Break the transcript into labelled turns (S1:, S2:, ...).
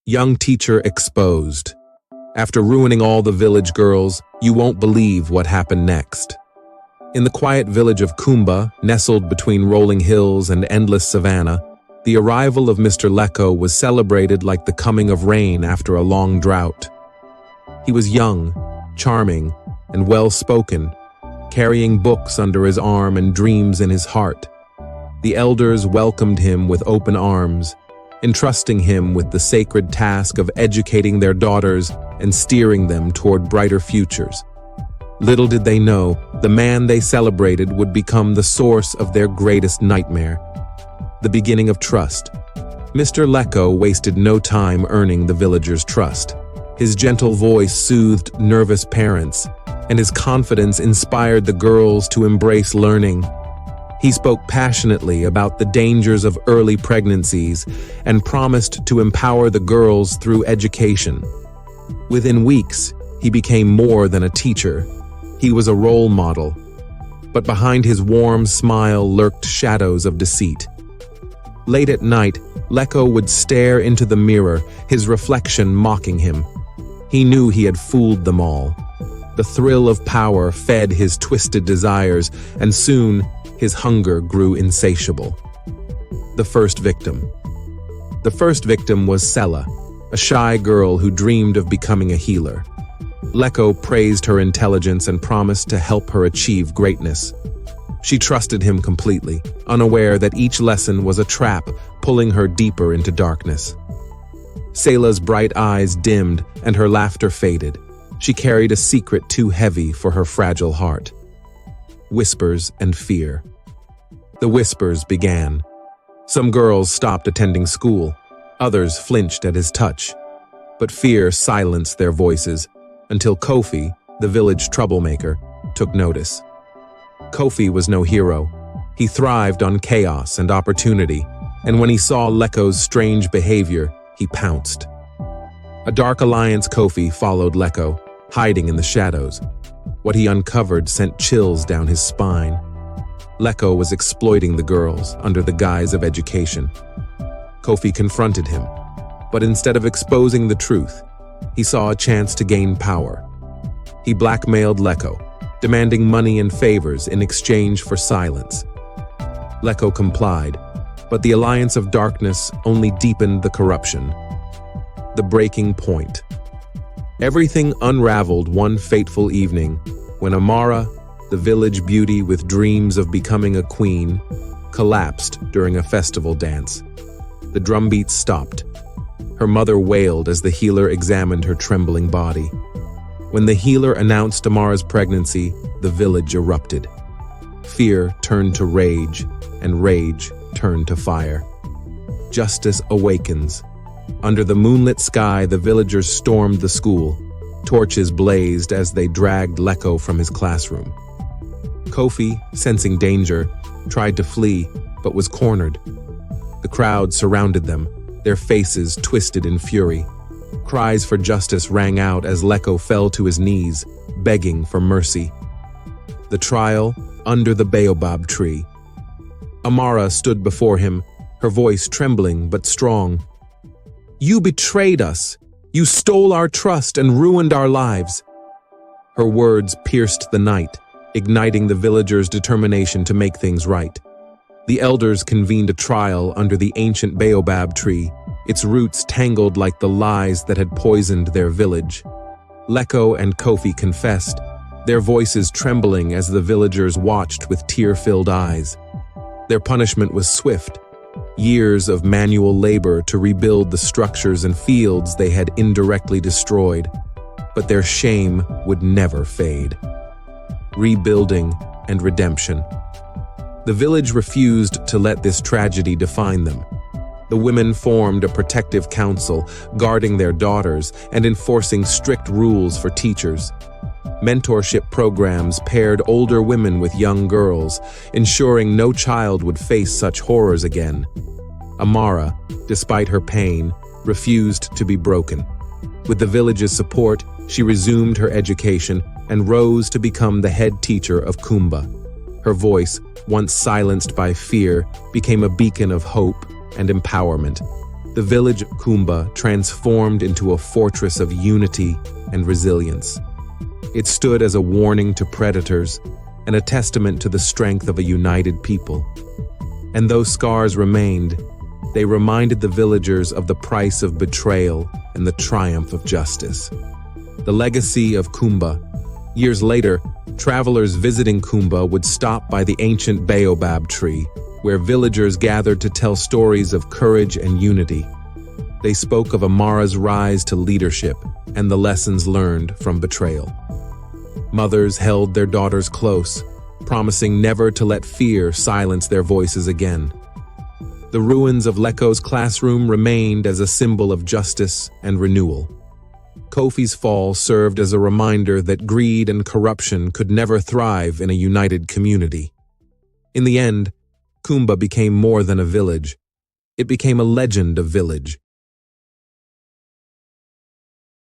S1: Young teacher exposed. After ruining all the village girls, you won't believe what happened next. In the quiet village of Kumba, nestled between rolling hills and endless savanna, the arrival of Mr. Leko was celebrated like the coming of rain after a long drought. He was young, charming, and well-spoken, carrying books under his arm and dreams in his heart. The elders welcomed him with open arms, entrusting him with the sacred task of educating their daughters and steering them toward brighter futures. Little did they know, the man they celebrated would become the source of their greatest nightmare. The beginning of trust. Mr. Leko wasted no time earning the villagers' trust. His gentle voice soothed nervous parents, and his confidence inspired the girls to embrace learning. He spoke passionately about the dangers of early pregnancies and promised to empower the girls through education. Within weeks, he became more than a teacher. He was a role model. But behind his warm smile lurked shadows of deceit. Late at night, Leko would stare into the mirror, his reflection mocking him. He knew he had fooled them all. The thrill of power fed his twisted desires, and soon, his hunger grew insatiable. The first victim. The first victim was Sela, a shy girl who dreamed of becoming a healer. Leko praised her intelligence and promised to help her achieve greatness. She trusted him completely, unaware that each lesson was a trap, pulling her deeper into darkness. Sela's bright eyes dimmed and her laughter faded. She carried a secret too heavy for her fragile heart. Whispers and fear. The whispers began. Some girls stopped attending school. Others flinched at his touch. But fear silenced their voices until Kofi, the village troublemaker, took notice. Kofi was no hero. He thrived on chaos and opportunity, and when he saw Leko's strange behavior, he pounced. A dark alliance Kofi followed Leko, hiding in the shadows. What he uncovered sent chills down his spine. Leko was exploiting the girls under the guise of education. Kofi confronted him, but instead of exposing the truth, he saw a chance to gain power. He blackmailed Leko, demanding money and favors in exchange for silence. Leko complied, but the alliance of darkness only deepened the corruption. The breaking point. Everything unraveled one fateful evening when Amara, the village beauty with dreams of becoming a queen, collapsed during a festival dance. The drumbeats stopped. Her mother wailed as the healer examined her trembling body. When the healer announced Amara's pregnancy, the village erupted. Fear turned to rage, and rage turned to fire. Justice awakens. Under the moonlit sky, the villagers stormed the school. Torches blazed as they dragged Leko from his classroom. Kofi, sensing danger, tried to flee, but was cornered. The crowd surrounded them, their faces twisted in fury. Cries for justice rang out as Leko fell to his knees, begging for mercy. The trial, under the baobab tree. Amara stood before him, her voice trembling but strong. "You betrayed us. You stole our trust and ruined our lives." Her words pierced the night, igniting the villagers' determination to make things right. The elders convened a trial under the ancient baobab tree, its roots tangled like the lies that had poisoned their village. Leko and Kofi confessed, their voices trembling as the villagers watched with tear-filled eyes. Their punishment was swift, years of manual labor to rebuild the structures and fields they had indirectly destroyed. But their shame would never fade. Rebuilding and redemption. The village refused to let this tragedy define them. The women formed a protective council, guarding their daughters and enforcing strict rules for teachers. Mentorship programs paired older women with young girls, ensuring no child would face such horrors again. Amara, despite her pain, refused to be broken. With the village's support, she resumed her education and rose to become the head teacher of Kumba. Her voice, once silenced by fear, became a beacon of hope and empowerment. the village of Kumba transformed into a fortress of unity and resilience. It stood as a warning to predators and a testament to the strength of a united people. And though scars remained, they reminded the villagers of the price of betrayal and the triumph of justice. The legacy of Kumba. Years later, travelers visiting Kumba would stop by the ancient baobab tree, where villagers gathered to tell stories of courage and unity. They spoke of Amara's rise to leadership and the lessons learned from betrayal. Mothers held their daughters close, promising never to let fear silence their voices again. The ruins of Leko's classroom remained as a symbol of justice and renewal. Kofi's fall served as a reminder that greed and corruption could never thrive in a united community. In the end, Kumba became more than a village. It became a legend of village,